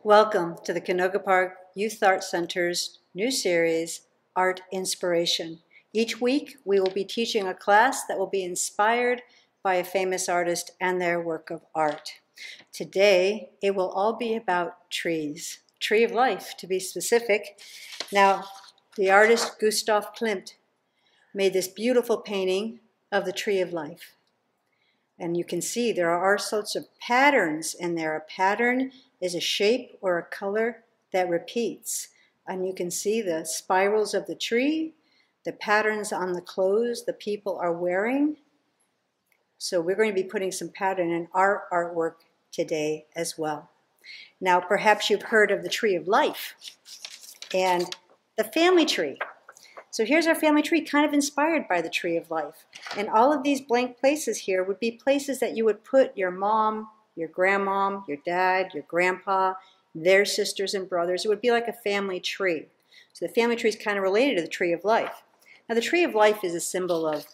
Welcome to the Canoga Park Youth Art Center's new series, Art Inspiration. Each week, we will be teaching a class that will be inspired by a famous artist and their work of art. Today, it will all be about trees. Tree of life, to be specific. Now, the artist Gustav Klimt made this beautiful painting of the tree of life. And you can see there are all sorts of patterns in there. A pattern is a shape or a color that repeats. And you can see the spirals of the tree, the patterns on the clothes the people are wearing. So we're going to be putting some pattern in our artwork today as well. Now, perhaps you've heard of the tree of life and the family tree. So here's our family tree, kind of inspired by the tree of life. And all of these blank places here would be places that you would put your mom, your grandmom, your dad, your grandpa, their sisters and brothers. It would be like a family tree. So the family tree is kind of related to the tree of life. Now the tree of life is a symbol of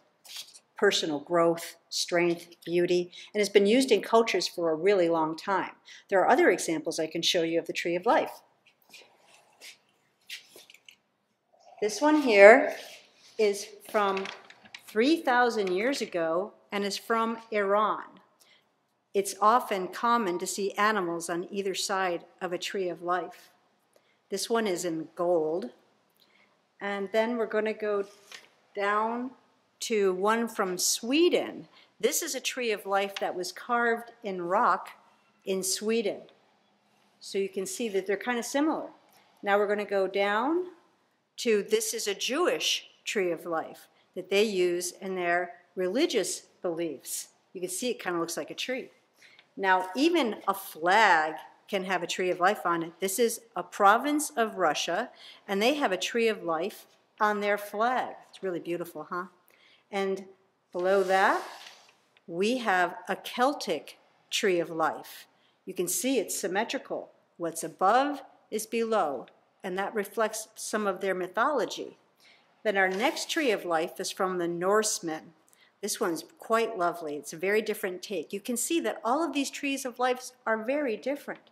personal growth, strength, beauty, and has been used in cultures for a really long time. There are other examples I can show you of the tree of life. This one here is from 3,000 years ago and is from Iran. It's often common to see animals on either side of a tree of life. This one is in gold. And then we're going to go down to one from Sweden. This is a tree of life that was carved in rock in Sweden. So you can see that they're kind of similar. Now we're going to go down to this is a Jewish tree of life that they use in their religious beliefs. You can see it kind of looks like a tree. Now, even a flag can have a tree of life on it. This is a province of Russia, and they have a tree of life on their flag. It's really beautiful, huh? And below that, we have a Celtic tree of life. You can see it's symmetrical. What's above is below, and that reflects some of their mythology. Then our next tree of life is from the Norsemen. This one's quite lovely. It's a very different take. You can see that all of these trees of life are very different.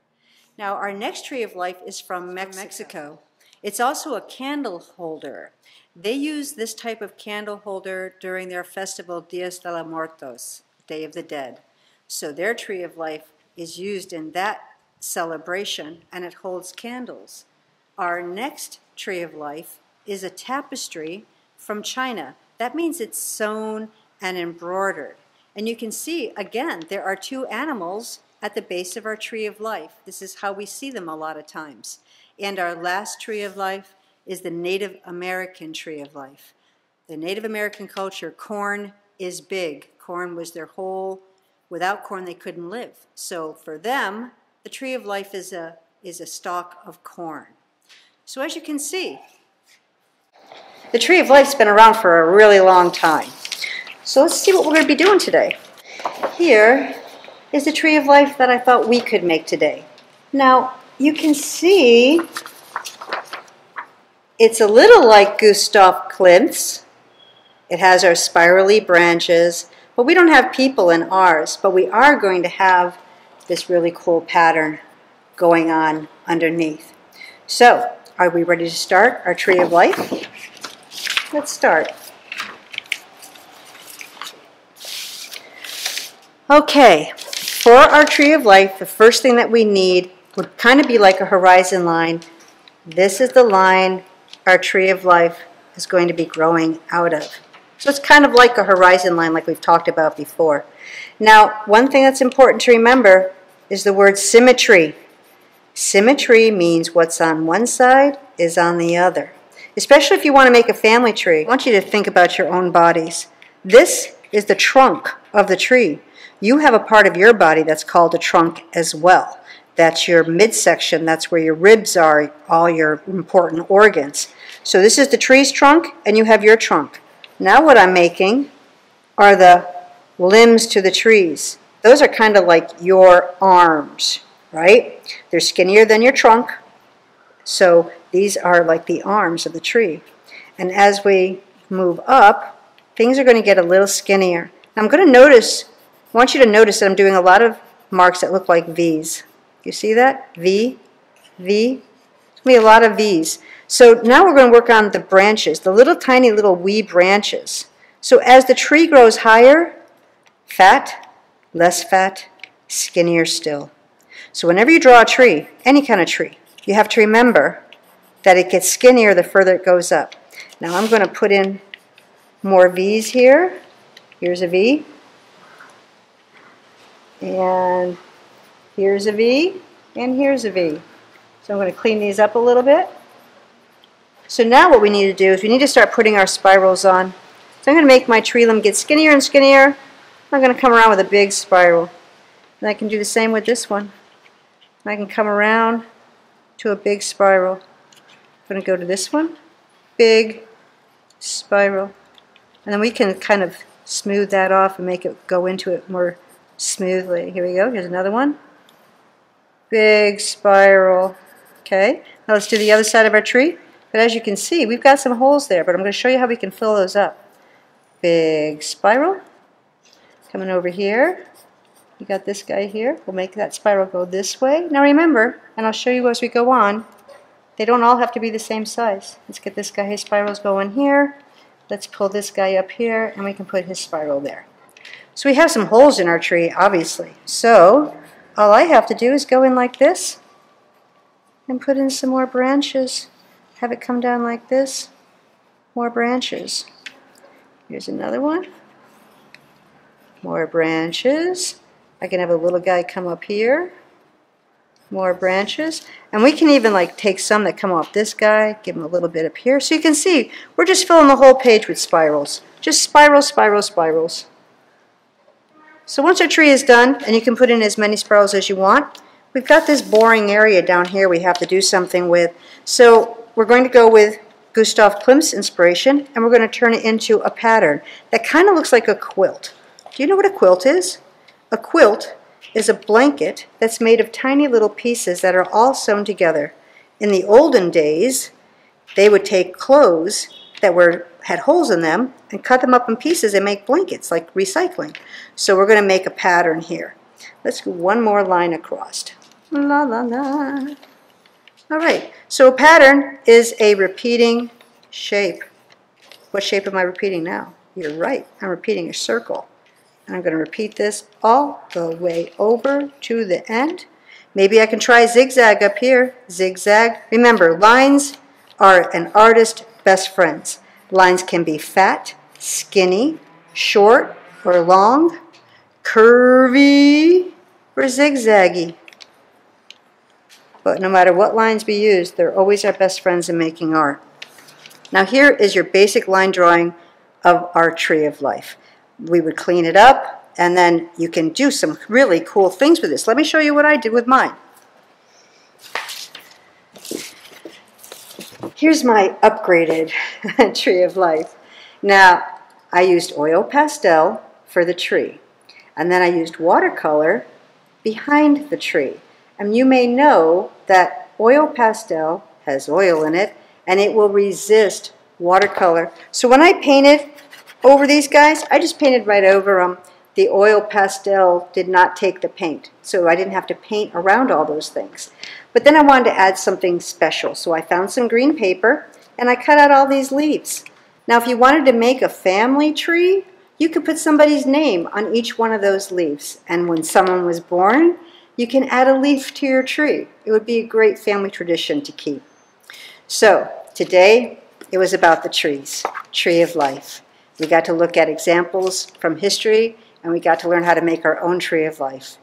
Now, our next tree of life is from Mexico. It's also a candle holder. They use this type of candle holder during their festival Días de los Muertos, Day of the Dead. So their tree of life is used in that celebration, and it holds candles. Our next tree of life is a tapestry from China. That means it's sewn and embroidered. And you can see, again, there are two animals at the base of our tree of life. This is how we see them a lot of times. And our last tree of life is the Native American tree of life. The Native American culture, corn is big. Corn was their whole, without corn they couldn't live. So for them, the tree of life is a stalk of corn. So as you can see, the tree of life's been around for a really long time. So let's see what we're going to be doing today. Here is the tree of life that I thought we could make today. Now, you can see it's a little like Gustav Klimt's. It has our spirally branches, but we don't have people in ours, but we are going to have this really cool pattern going on underneath. So, are we ready to start our tree of life? Let's start. Okay, for our tree of life, the first thing that we need would kind of be like a horizon line. This is the line our tree of life is going to be growing out of. So it's kind of like a horizon line like we've talked about before. Now, one thing that's important to remember is the word symmetry. Symmetry means what's on one side is on the other. Especially if you want to make a family tree, I want you to think about your own bodies. This is the trunk of the tree. You have a part of your body that's called a trunk as well. That's your midsection. That's where your ribs are, all your important organs. So this is the tree's trunk, and you have your trunk. Now what I'm making are the limbs to the trees. Those are kind of like your arms, right? They're skinnier than your trunk. So these are like the arms of the tree. And as we move up, things are going to get a little skinnier. I'm going to I want you to notice that I'm doing a lot of marks that look like V's. You see that? V, V. We have a lot of V's. So now we're going to work on the branches, the little tiny little wee branches. So as the tree grows higher, fat, less fat, skinnier still. So whenever you draw a tree, any kind of tree, you have to remember that it gets skinnier the further it goes up. Now I'm going to put in more V's here. Here's a V. And here's a V. And here's a V. So I'm going to clean these up a little bit. So now what we need to do is we need to start putting our spirals on. So I'm going to make my tree limb get skinnier and skinnier. I'm going to come around with a big spiral. And I can do the same with this one. I can come around to a big spiral. I'm going to go to this one. Big spiral. And then we can kind of smooth that off and make it go into it more smoothly. Here we go. Here's another one. Big spiral. Okay. Now let's do the other side of our tree. But as you can see, we've got some holes there, but I'm going to show you how we can fill those up. Big spiral. Coming over here. You got this guy here. We'll make that spiral go this way. Now remember, and I'll show you as we go on, they don't all have to be the same size. Let's get this guy, his spirals going here. Let's pull this guy up here, and we can put his spiral there. So we have some holes in our tree, obviously. So all I have to do is go in like this and put in some more branches. Have it come down like this. More branches. Here's another one. More branches. I can have a little guy come up here. More branches. And we can even like take some that come off this guy, give him a little bit up here. So you can see, we're just filling the whole page with spirals. Just spirals, spirals, spirals. So once our tree is done, and you can put in as many spirals as you want, we've got this boring area down here we have to do something with. So we're going to go with Gustav Klimt's inspiration, and we're going to turn it into a pattern that kind of looks like a quilt. Do you know what a quilt is? A quilt is a blanket that's made of tiny little pieces that are all sewn together. In the olden days, they would take clothes that had holes in them and cut them up in pieces and make blankets, like recycling. So we're going to make a pattern here. Let's do one more line across. La la la. All right, so a pattern is a repeating shape. What shape am I repeating now? You're right, I'm repeating a circle. And I'm going to repeat this all the way over to the end. Maybe I can try zigzag up here. Zigzag. Remember, lines are an artist's best friends. Lines can be fat, skinny, short or long, curvy or zigzaggy. But no matter what lines we use, they're always our best friends in making art. Now here is your basic line drawing of our tree of life. We would clean it up, and then you can do some really cool things with this. Let me show you what I did with mine. Here's my upgraded tree of life. Now, I used oil pastel for the tree, and then I used watercolor behind the tree. And you may know that oil pastel has oil in it, and it will resist watercolor. So when I painted over these guys, I just painted right over them. The oil pastel did not take the paint, so I didn't have to paint around all those things. But then I wanted to add something special, so I found some green paper, and I cut out all these leaves. Now if you wanted to make a family tree, you could put somebody's name on each one of those leaves, and when someone was born, you can add a leaf to your tree. It would be a great family tradition to keep. So today, it was about the trees, tree of life. We got to look at examples from history, and we got to learn how to make our own tree of life.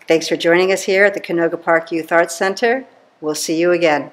Thanks for joining us here at the Canoga Park Youth Arts Center. We'll see you again.